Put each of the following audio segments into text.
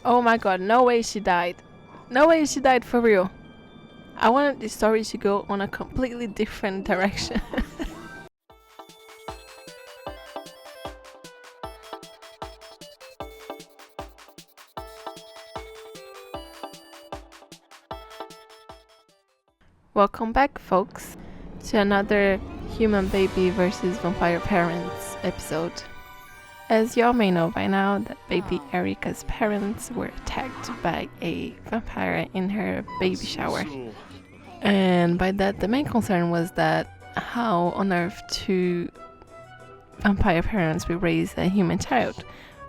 Oh my god, no way she died. No way she died for real. I wanted the story to go on a completely different direction. Welcome back, folks, to another human baby versus vampire parents episode. As y'all may know by now, that baby Erica's parents were attacked by a vampire in her baby shower. And by that, the main concern was that how on earth two vampire parents will raise a human child.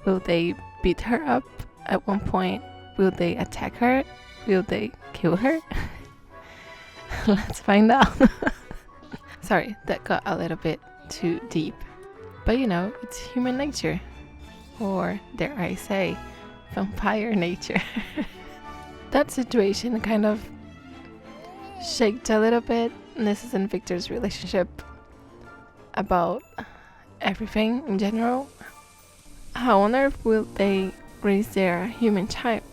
Will they beat her up at one point? Will they attack her? Will they kill her? Let's find out. Sorry, that got a little bit too deep. But you know, it's human nature. Or, dare I say, vampire nature. That situation kind of shaked a little bit Nissa's and Victor's relationship about everything in general. How on earth will they raise their human child?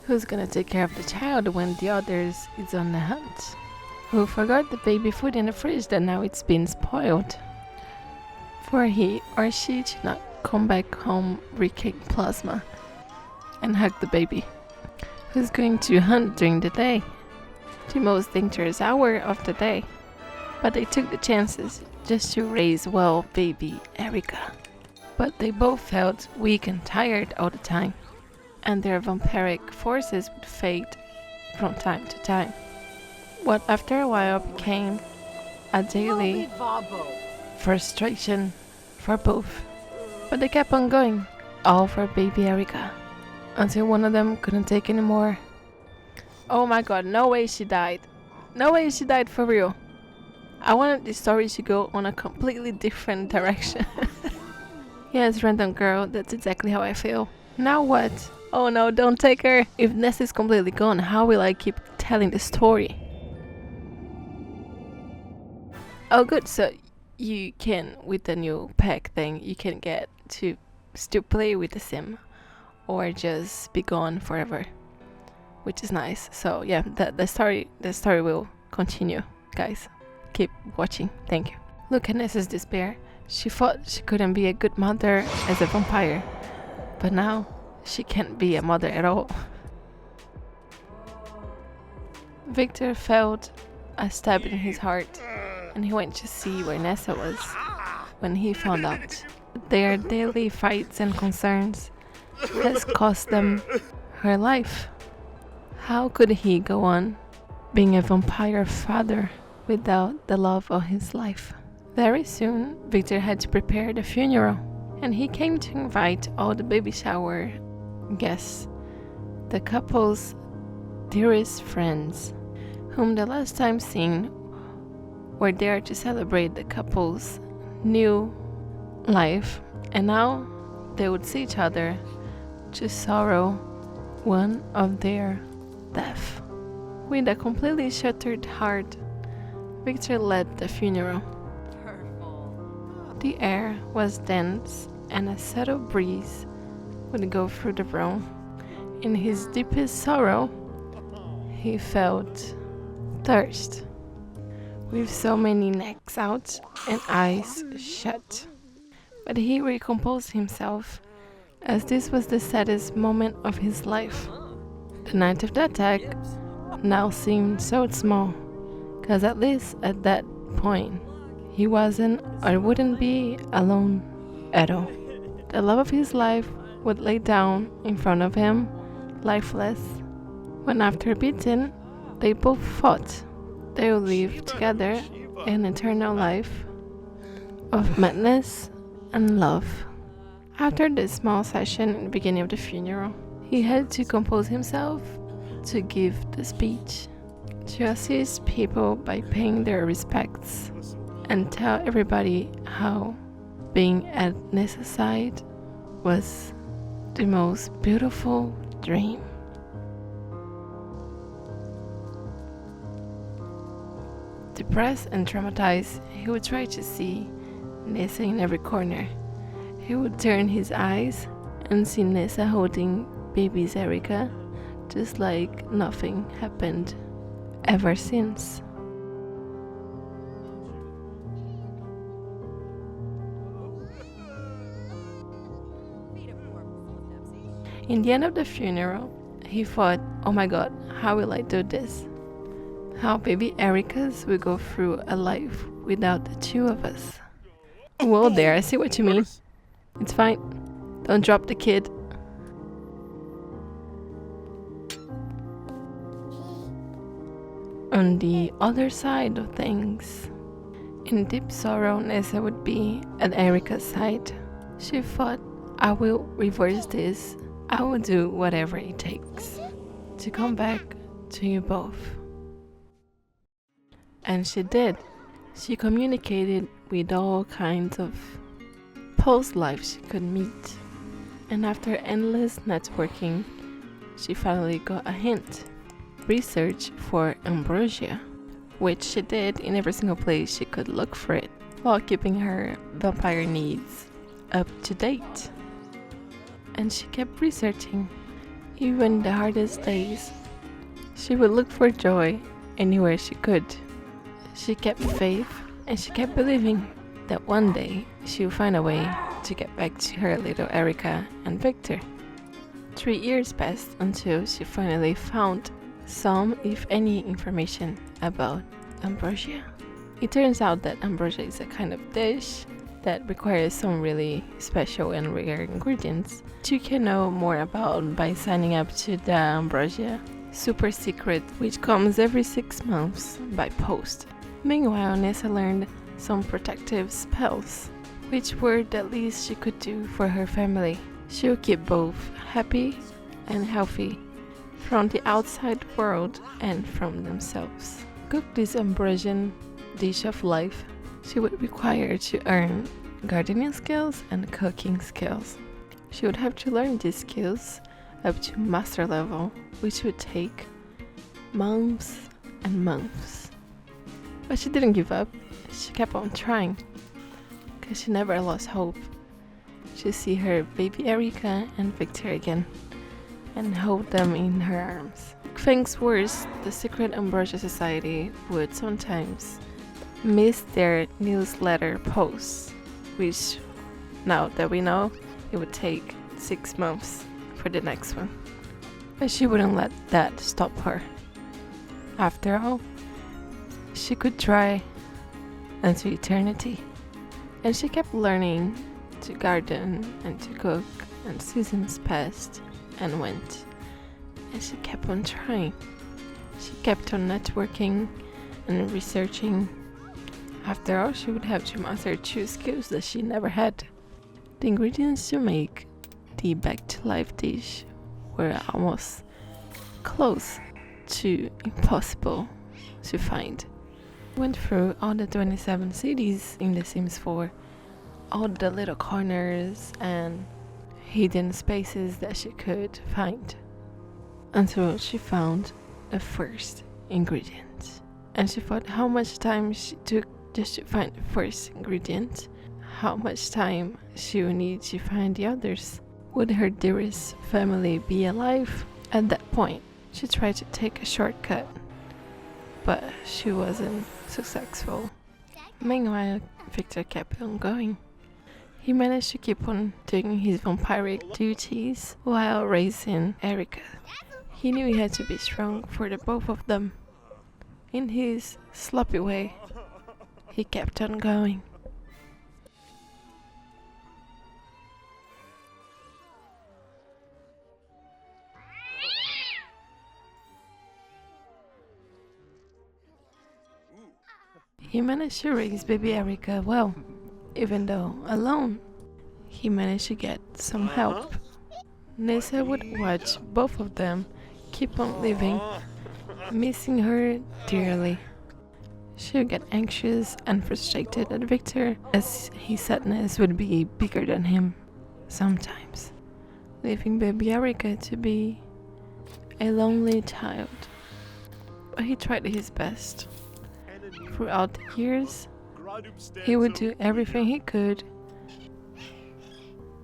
Who's gonna take care of the child when the others is on the hunt? Who forgot the baby food in the fridge that now it's been spoiled? For he or she to not come back home reeking plasma and hug the baby. Who's going to hunt during the day? The most dangerous hour of the day. But they took the chances just to raise well baby Erica. But they both felt weak and tired all the time, and their vampiric forces would fade from time to time. What after a while became a daily frustration for both. But they kept on going, all for baby Erica, until one of them couldn't take anymore. Oh my god, no way she died. No way she died for real. I wanted the story to go on a completely different direction. Yes, random girl, that's exactly how I feel. Now what? Oh no, don't take her. If Ness is completely gone, how will I keep telling the story? Oh good, so you can, with the new pack thing, you can get to still play with the sim or just be gone forever, which is nice. So yeah, the story will continue, guys. Keep watching. Thank you. Look at Nessa's despair. She thought she couldn't be a good mother as a vampire, but now she can't be a mother at all. Victor felt a stab in his heart, and he went to see where Nessa was when he found out their daily fights and concerns has cost them her life. How could he go on being a vampire father without the love of his life? Very soon, Victor had to prepare the funeral, and he came to invite all the baby shower guests, the couple's dearest friends, whom the last time seen were there to celebrate the couple's new life, and now they would see each other to sorrow one of their death. With a completely shattered heart, Victor led the funeral. The air was dense, and a subtle breeze would go through the room. In his deepest sorrow, he felt thirst. With so many necks out and eyes shut. But he recomposed himself, as this was the saddest moment of his life. The night of the attack now seemed so small, cause at least at that point, he wasn't or wouldn't be alone at all. The love of his life would lay down in front of him, lifeless. When after beaten, they both fought. They will live together an eternal life of madness and love. After this small session in the beginning of the funeral, he had to compose himself to give the speech, to assist people by paying their respects, and tell everybody how being at Nessa's side was the most beautiful dream. Depressed and traumatized, he would try to see Nessa in every corner. He would turn his eyes and see Nessa holding baby's Erica, just like nothing happened ever since. In the end of the funeral, he thought, oh my god, how will I do this? How baby Erica's will go through a life without the two of us. Well, there, I see what you mean. It's fine. Don't drop the kid. On the other side of things, in deep sorrow, Nessa would be at Erica's side. She thought, I will reverse this. I will do whatever it takes to come back to you both. And she did. She communicated with all kinds of post-life she could meet. And after endless networking, she finally got a hint. Research for ambrosia, which she did in every single place she could look for it, while keeping her vampire needs up to date. And she kept researching. Even the hardest days, she would look for joy anywhere she could. She kept faith and she kept believing that one day she would find a way to get back to her little Erica and Victor. 3 years passed until she finally found some, if any, information about ambrosia. It turns out that ambrosia is a kind of dish that requires some really special and rare ingredients, which you can know more about by signing up to the Ambrosia Super Secret, which comes every 6 months by post. Meanwhile, Nessa learned some protective spells, which were the least she could do for her family. She'll keep both happy and healthy from the outside world and from themselves. Cook this Ambrosian dish of life. She would require to earn gardening skills and cooking skills. She would have to learn these skills up to master level, which would take months and months. But she didn't give up. She kept on trying, because she never lost hope to see her baby Erica and Victor again and hold them in her arms. Things worse, the Secret Ambrosia Society would sometimes miss their newsletter posts, which, now that we know, it would take 6 months for the next one. But she wouldn't let that stop her. After all, she could try unto eternity. And she kept learning to garden and to cook, and seasons passed and went. And she kept on trying. She kept on networking and researching. After all, she would have to master 2 skills that she never had. The ingredients to make the back-to-life dish were almost close to impossible to find. Went through all the 27 cities in The Sims 4, all the little corners and hidden spaces that she could find, until she found the first ingredient. And she thought how much time she took just to find the first ingredient, how much time she would need to find the others. Would her dearest family be alive? At that point, she tried to take a shortcut, but she wasn't successful. Meanwhile, Victor kept on going. He managed to keep on doing his vampiric duties while raising Erica. He knew he had to be strong for the both of them. In his sloppy way, he kept on going. He managed to raise baby Erica well, even though alone. He managed to get some help. Nessa would watch both of them keep on living, missing her dearly. She would get anxious and frustrated at Victor, as his sadness would be bigger than him sometimes, leaving baby Erica to be a lonely child. But he tried his best. Throughout the years, he would do everything he could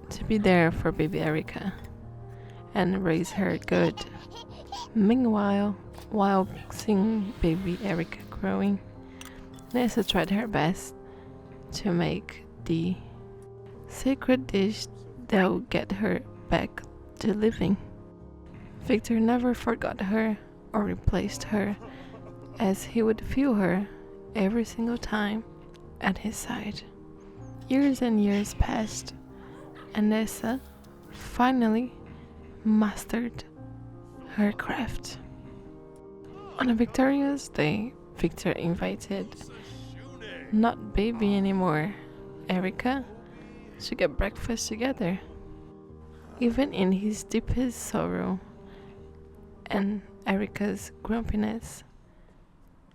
to be there for baby Erica. and raise her good. Meanwhile, while seeing baby Erica growing, Nessa tried her best to make the sacred dish that would get her back to living. Victor never forgot her or replaced her, as he would feel her every single time at his side. Years and years passed, and Nessa finally mastered her craft. On a victorious day, Victor invited not baby anymore, Erica, to get breakfast together. Even in his deepest sorrow and Erica's grumpiness,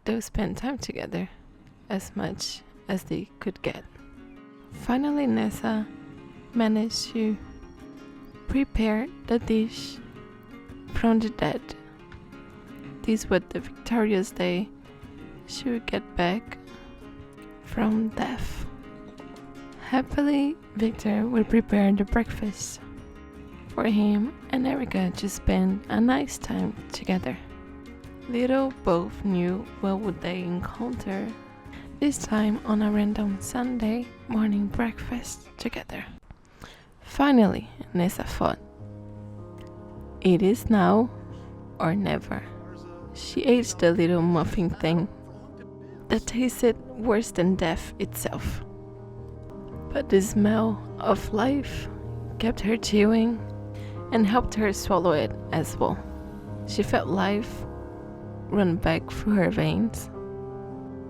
they would spend time together as much as they could get. Finally, Nessa managed to prepare the dish from the dead. This was the victorious day she would get back from death. Happily, Victor would prepare the breakfast for him and Erica to spend a nice time together. Little both knew what would they encounter this time on a random Sunday morning breakfast together. Finally, Nessa thought, "It is now or never." She ate the little muffin thing that tasted worse than death itself. But the smell of life kept her chewing and helped her swallow it as well. She felt life run back through her veins.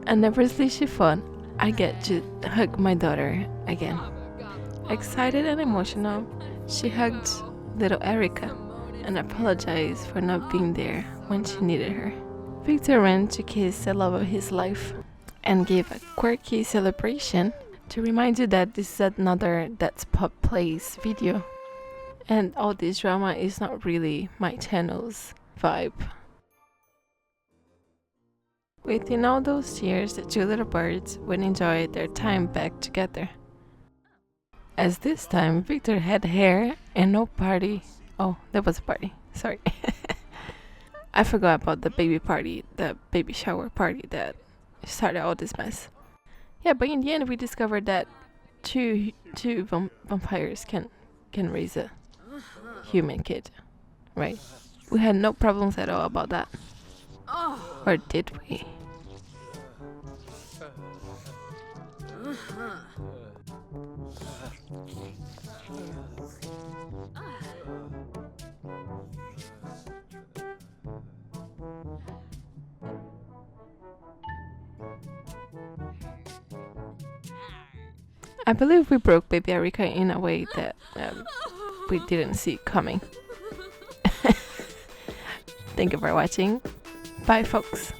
And nervously she thought, "I get to hug my daughter again." Excited and emotional, she hugged little Erica and apologized for not being there when she needed her. Victor ran to kiss the love of his life and gave a quirky celebration to remind you that this is another That's Pop Plays video. And all this drama is not really my channel's vibe. Within all those years, the two little birds would enjoy their time back together. As this time, Victor had hair and no party. Oh, there was a party. Sorry. I forgot about the baby party, the baby shower party that started all this mess. Yeah, but in the end, we discovered that two vampires can raise a human kid, right? We had no problems at all about that. Or did we? I believe we broke baby Erica in a way that we didn't see coming. Thank you for watching. Bye, folks.